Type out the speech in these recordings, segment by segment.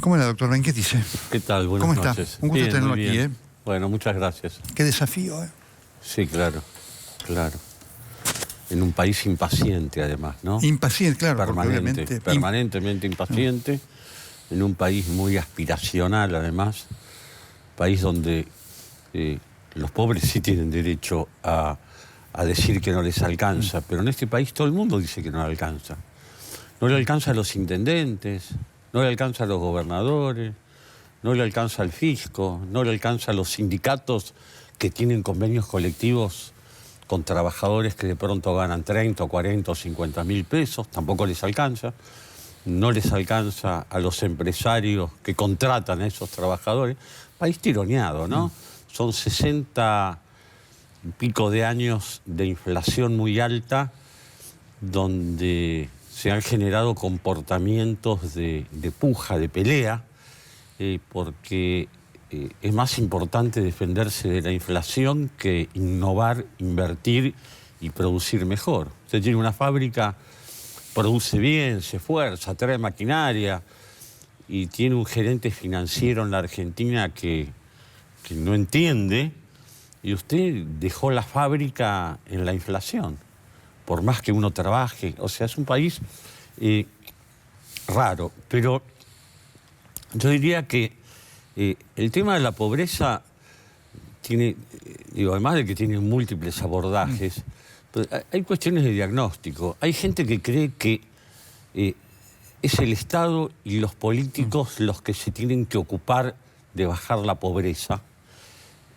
¿Cómo era, doctor Ben? ¿Qué dice? ¿Qué tal? Buenas ¿Cómo está? noches. Un gusto Bien, tenerlo muy aquí, bien. Bueno, muchas gracias. Qué desafío, ¿eh? Sí, claro, claro. En un país impaciente, además, ¿no? Impaciente, claro, porque Permanente, obviamente... permanentemente impaciente. En un país muy aspiracional, además. País donde los pobres sí tienen derecho a decir que no les alcanza, pero en este país todo el mundo dice que no le alcanza. No le alcanza a los intendentes, no le alcanza a los gobernadores, no le alcanza al fisco, no le alcanza a los sindicatos que tienen convenios colectivos con trabajadores que de pronto ganan 30, 40 o 50 mil pesos, tampoco les alcanza. No les alcanza a los empresarios que contratan a esos trabajadores. País tironeado, ¿no? Son 60 y pico de años de inflación muy alta, donde se han generado comportamientos de puja, de pelea, porque es más importante defenderse de la inflación que innovar, invertir y producir mejor. Usted tiene una fábrica, produce bien, se esfuerza, trae maquinaria y tiene un gerente financiero en la Argentina que no entiende, y usted dejó la fábrica en la inflación, por más que uno trabaje. O sea, es un país raro, pero yo diría que el tema de la pobreza tiene, además de que tiene múltiples abordajes, pues hay cuestiones de diagnóstico. Hay gente que cree que es el Estado y los políticos los que se tienen que ocupar de bajar la pobreza.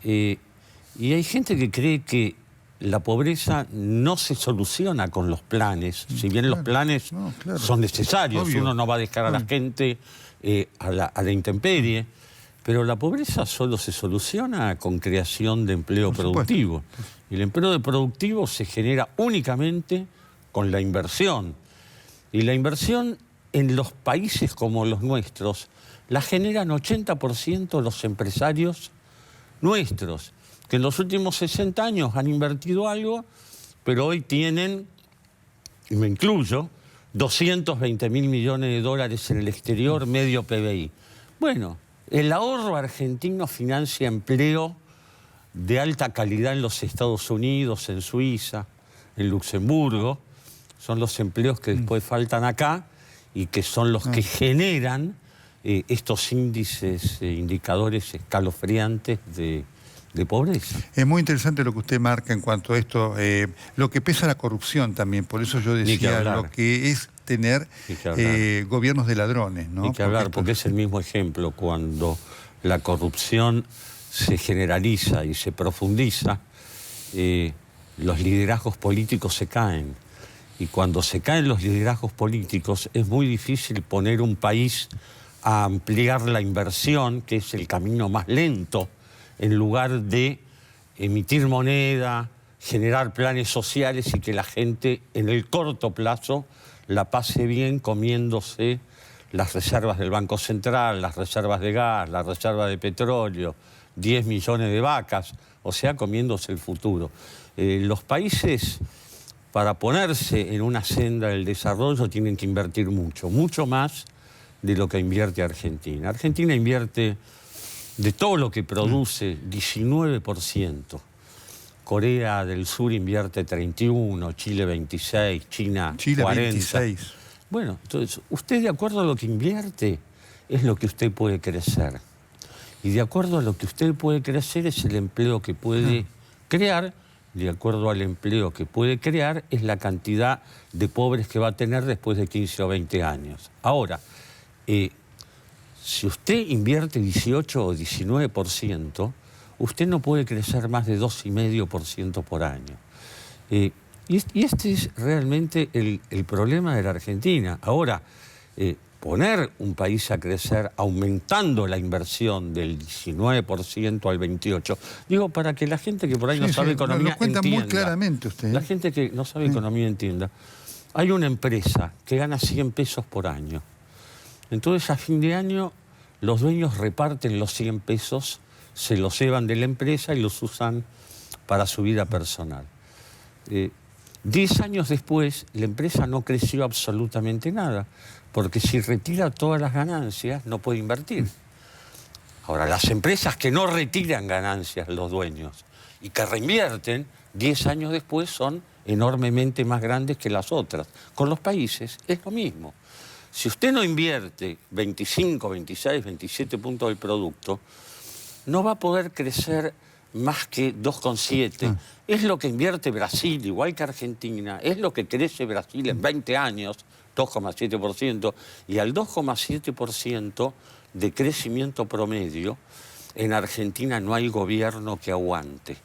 Y hay gente que cree que la pobreza no se soluciona con los planes, si bien los planes son necesarios. Obvio. Uno no va a dejar a la gente a la intemperie, pero la pobreza solo se soluciona con creación de empleo productivo. Y el empleo productivo se genera únicamente con la inversión. Y la inversión en los países como los nuestros la generan 80% los empresarios nuestros, que en los últimos 60 años han invertido algo, pero hoy tienen, y me incluyo, 220.000 millones de dólares en el exterior, medio PBI. Bueno, el ahorro argentino financia empleo de alta calidad en los Estados Unidos, en Suiza, en Luxemburgo. Son los empleos que después faltan acá y que son los que generan estos índices, indicadores escalofriantes de pobreza. Es muy interesante lo que usted marca en cuanto a esto, lo que pesa la corrupción también, por eso yo decía lo que es tener gobiernos de ladrones, ¿no? Hay que hablar, porque es el mismo ejemplo. Cuando la corrupción se generaliza y se profundiza, los liderazgos políticos se caen. Y cuando se caen los liderazgos políticos es muy difícil poner un país a ampliar la inversión, que es el camino más lento, en lugar de emitir moneda, generar planes sociales y que la gente en el corto plazo la pase bien comiéndose las reservas del Banco Central, las reservas de gas, las reservas de petróleo, 10 millones de vacas, o sea, comiéndose el futuro. Los países, para ponerse en una senda del desarrollo, tienen que invertir mucho, mucho más de lo que invierte Argentina. Argentina invierte de todo lo que produce 19%. Corea del Sur invierte 31%, Chile 26%, China 40%. 26%. Bueno, entonces, usted de acuerdo a lo que invierte es lo que usted puede crecer. Y de acuerdo a lo que usted puede crecer es el empleo que puede crear. De acuerdo al empleo que puede crear es la cantidad de pobres que va a tener después de 15 o 20 años. Ahora, si usted invierte 18 o 19%, usted no puede crecer más de 2,5% por año. Y este es realmente el problema de la Argentina. Ahora, poner un país a crecer aumentando la inversión del 19% al 28%, digo, para que la gente que por ahí no sabe economía lo cuenta entienda. Muy claramente usted. La gente que no sabe economía entienda. Hay una empresa que gana 100 pesos por año. Entonces, a fin de año, los dueños reparten los 100 pesos, se los llevan de la empresa y los usan para su vida personal. 10 años después, la empresa no creció absolutamente nada, porque si retira todas las ganancias, no puede invertir. Ahora, las empresas que no retiran ganancias, los dueños, y que reinvierten, 10 años después son enormemente más grandes que las otras. Con los países es lo mismo. Si usted no invierte 25, 26, 27 puntos del producto, no va a poder crecer más que 2,7. Es lo que invierte Brasil, igual que Argentina, es lo que crece Brasil en 20 años, 2,7%, y al 2,7% de crecimiento promedio, en Argentina no hay gobierno que aguante,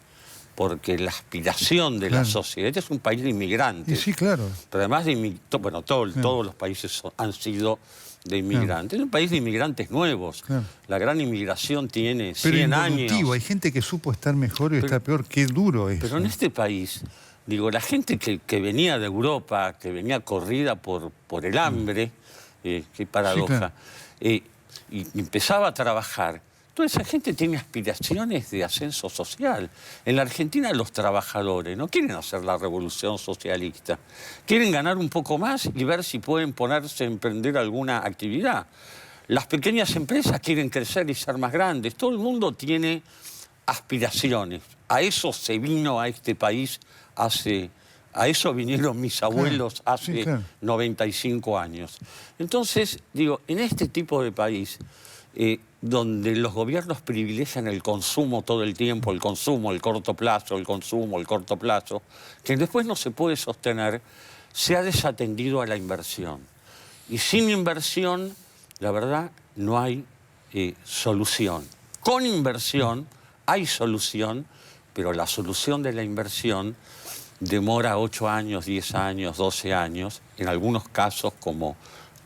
porque la aspiración de la sociedad, este es un país de inmigrantes. Sí, claro. Pero además de bueno, todos los países han sido de inmigrantes. Es un país de inmigrantes nuevos. La gran inmigración tiene 100 años. Hay gente que supo estar mejor y está peor. Qué duro es. Pero en este país, digo, la gente que venía de Europa, que venía corrida por el hambre, qué paradoja, y empezaba a trabajar, toda esa gente tiene aspiraciones de ascenso social. En la Argentina los trabajadores no quieren hacer la revolución socialista. Quieren ganar un poco más y ver si pueden ponerse a emprender alguna actividad. Las pequeñas empresas quieren crecer y ser más grandes. Todo el mundo tiene aspiraciones. A eso se vino a este país a eso vinieron mis abuelos hace 95 años. Entonces, digo, en este tipo de país, donde los gobiernos privilegian el consumo todo el tiempo, el consumo, el corto plazo, el consumo, el corto plazo, que después no se puede sostener, se ha desatendido a la inversión. Y sin inversión, la verdad, no hay solución. Con inversión hay solución, pero la solución de la inversión demora 8 años, 10 años, 12 años, en algunos casos como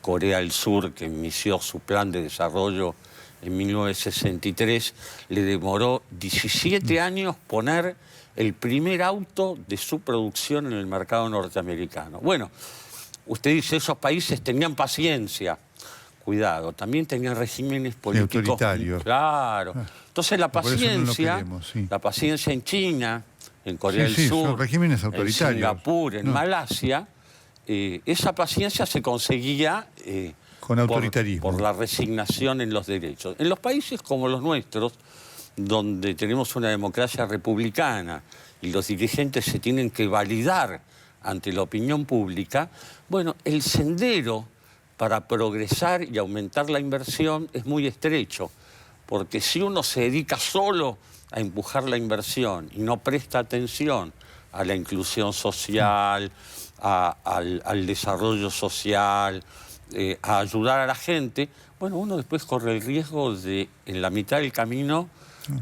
Corea del Sur, que inició su plan de desarrollo en 1963, le demoró 17 años poner el primer auto de su producción en el mercado norteamericano. Bueno, usted dice, esos países tenían paciencia. Cuidado, también tenían regímenes políticos autoritarios. Claro. Entonces la paciencia, la paciencia en China, en Corea del Sur, son regímenes autoritarios. En Singapur, en Malasia, esa paciencia se conseguía con autoritarismo. Por la resignación en los derechos. En los países como los nuestros, donde tenemos una democracia republicana y los dirigentes se tienen que validar ante la opinión pública, bueno, el sendero para progresar y aumentar la inversión es muy estrecho, porque si uno se dedica solo a empujar la inversión y no presta atención a la inclusión social, al desarrollo social, a ayudar a la gente, bueno, uno después corre el riesgo de, en la mitad del camino,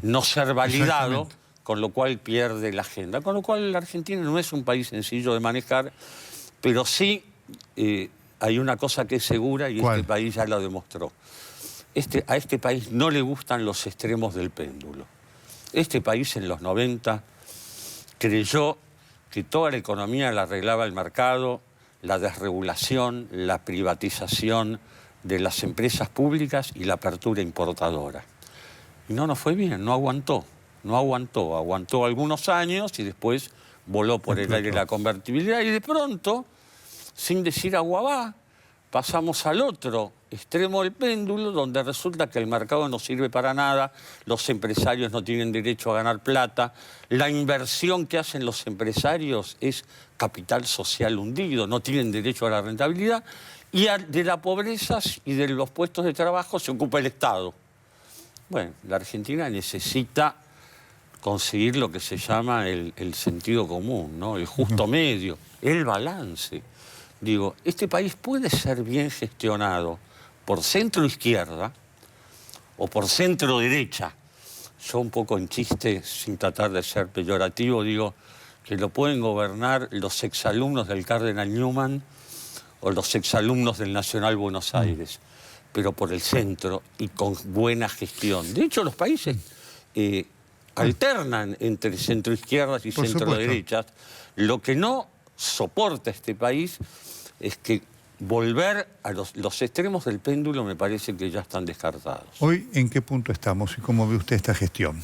no ser validado, con lo cual pierde la agenda. Con lo cual la Argentina no es un país sencillo de manejar, pero sí hay una cosa que es segura y este país ya lo demostró. A este país no le gustan los extremos del péndulo. Este país en los 90 creyó que toda la economía la arreglaba el mercado, la desregulación, la privatización de las empresas públicas y la apertura importadora. Y no nos fue bien, no aguantó. Aguantó algunos años y después voló por el aire la convertibilidad y de pronto, sin decir agua va, pasamos al otro extremo del péndulo, donde resulta que el mercado no sirve para nada, los empresarios no tienen derecho a ganar plata, la inversión que hacen los empresarios es capital social hundido, no tienen derecho a la rentabilidad, y de la pobreza y de los puestos de trabajo se ocupa el Estado. Bueno, la Argentina necesita conseguir lo que se llama el sentido común, ¿no? El justo medio, el balance. Digo, este país puede ser bien gestionado por centro-izquierda o por centro-derecha. Yo un poco en chiste, sin tratar de ser peyorativo, digo que lo pueden gobernar los exalumnos del Cardenal Newman o los exalumnos del Nacional Buenos Aires, pero por el centro y con buena gestión. De hecho, los países alternan entre centro-izquierdas y centro-derechas. Lo que no soporta este país es que volver a los extremos del péndulo me parece que ya están descartados. Hoy, ¿en qué punto estamos y cómo ve usted esta gestión?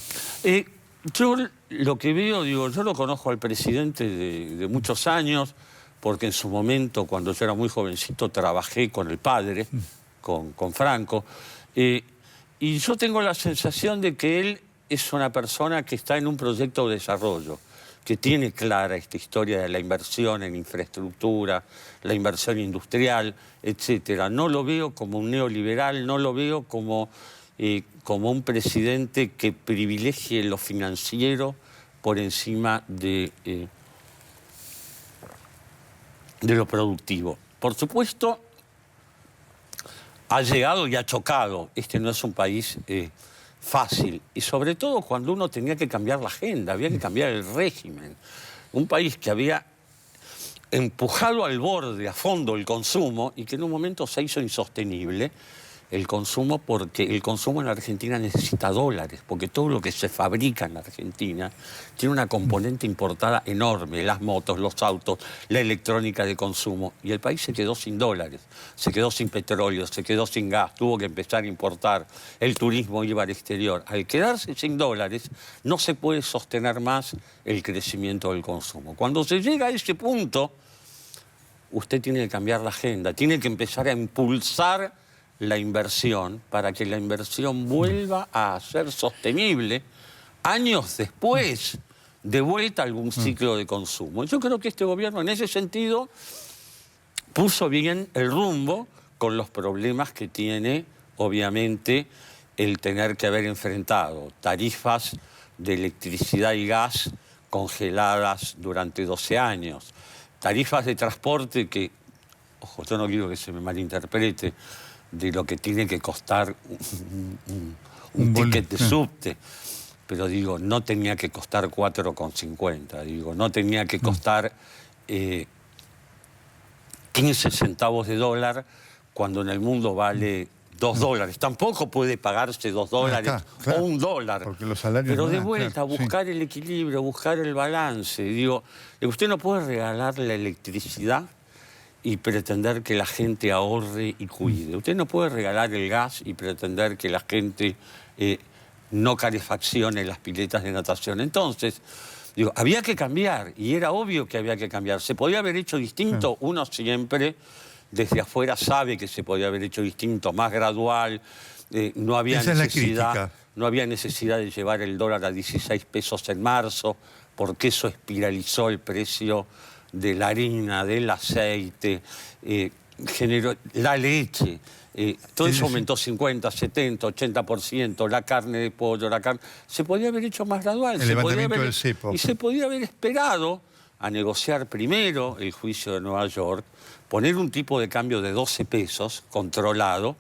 Yo lo que veo, digo, yo lo conozco al presidente de muchos años, porque en su momento, cuando yo era muy jovencito, trabajé con el padre, con Franco, y yo tengo la sensación de que él es una persona que está en un proyecto de desarrollo, que tiene clara esta historia de la inversión en infraestructura, la inversión industrial, etcétera. No lo veo como un neoliberal, no lo veo como un presidente que privilegie lo financiero por encima de lo productivo. Por supuesto, ha llegado y ha chocado. Este no es un país fácil. Y sobre todo cuando uno tenía que cambiar la agenda, había que cambiar el régimen. Un país que había empujado al borde, a fondo, el consumo y que en un momento se hizo insostenible el consumo, porque el consumo en la Argentina necesita dólares, porque todo lo que se fabrica en la Argentina tiene una componente importada enorme, las motos, los autos, la electrónica de consumo, y el país se quedó sin dólares, se quedó sin petróleo, se quedó sin gas, tuvo que empezar a importar, el turismo iba al exterior. Al quedarse sin dólares no se puede sostener más el crecimiento del consumo. Cuando se llega a ese punto, usted tiene que cambiar la agenda, tiene que empezar a impulsar la inversión para que la inversión vuelva a ser sostenible años después, de vuelta a algún ciclo de consumo. Yo creo que este gobierno en ese sentido puso bien el rumbo, con los problemas que tiene, obviamente, el tener que haber enfrentado tarifas de electricidad y gas congeladas durante 12 años, tarifas de transporte que, ojo, yo no quiero que se me malinterprete, de lo que tiene que costar un ticket de subte. Pero digo, no tenía que costar 4,50. Digo, no tenía que costar 15 centavos de dólar cuando en el mundo vale 2 dólares. Tampoco puede pagarse 2 dólares claro, o $1. Porque los salarios pero no de dan, vuelta, claro, buscar el equilibrio, buscar el balance. Digo, usted no puede regalar la electricidad y pretender que la gente ahorre y cuide. Usted no puede regalar el gas y pretender que la gente no calefaccione las piletas de natación. Entonces, digo, había que cambiar, y era obvio que había que cambiar. ¿Se podía haber hecho distinto? Uno siempre, desde afuera, sabe que se podía haber hecho distinto, más gradual, no había necesidad de llevar el dólar a 16 pesos en marzo, porque eso espiralizó el precio de la harina, del aceite, generó la leche, todo eso aumentó 50, 70, 80%, la carne de pollo, la carne. Se podía haber hecho más gradual. El levantamiento del cepo. Y se podía haber esperado a negociar primero el juicio de Nueva York, poner un tipo de cambio de 12 pesos controlado,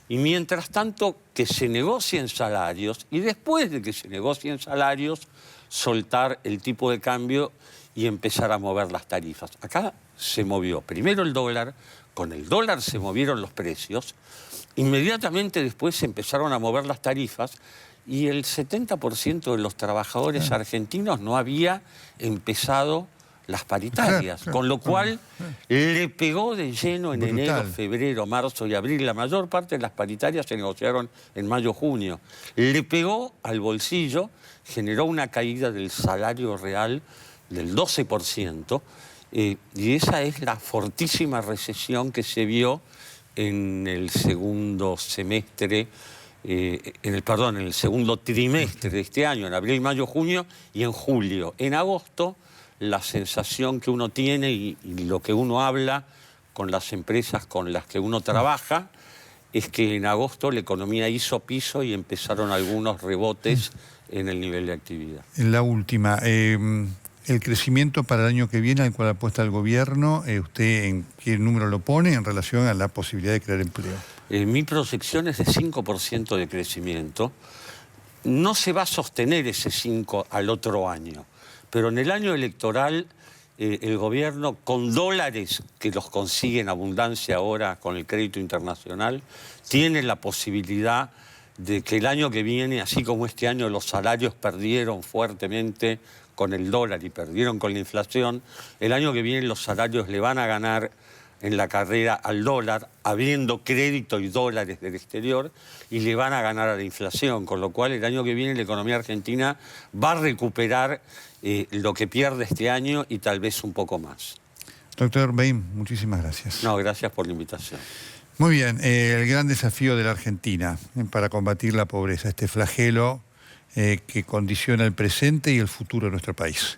y mientras tanto que se negocien salarios, y después de que se negocien salarios, soltar el tipo de cambio y empezar a mover las tarifas. Acá se movió primero el dólar, con el dólar se movieron los precios, inmediatamente después se empezaron a mover las tarifas, y el 70% de los trabajadores argentinos no había empezado las paritarias, con lo cual le pegó de lleno en enero, febrero, marzo y abril. La mayor parte de las paritarias se negociaron en mayo, junio. Le pegó al bolsillo, generó una caída del salario real del 12%, y esa es la fortísima recesión que se vio en el segundo semestre, en el segundo trimestre de este año, en abril, mayo, junio y en julio. En agosto, la sensación que uno tiene y lo que uno habla con las empresas con las que uno trabaja es que en agosto la economía hizo piso y empezaron algunos rebotes en el nivel de actividad. En la última, el crecimiento para el año que viene al cual apuesta el gobierno, ¿usted en qué número lo pone en relación a la posibilidad de crear empleo? Mi proyección es de 5% de crecimiento. No se va a sostener ese 5 al otro año, pero en el año electoral el gobierno, con dólares que los consigue en abundancia ahora con el crédito internacional, tiene la posibilidad de que el año que viene, así como este año los salarios perdieron fuertemente con el dólar y perdieron con la inflación, el año que viene los salarios le van a ganar en la carrera al dólar, habiendo crédito y dólares del exterior, y le van a ganar a la inflación, con lo cual el año que viene la economía argentina va a recuperar lo que pierde este año y tal vez un poco más. Doctor Beim, muchísimas gracias. No, gracias por la invitación. Muy bien, el gran desafío de la Argentina para combatir la pobreza, este flagelo que condiciona el presente y el futuro de nuestro país.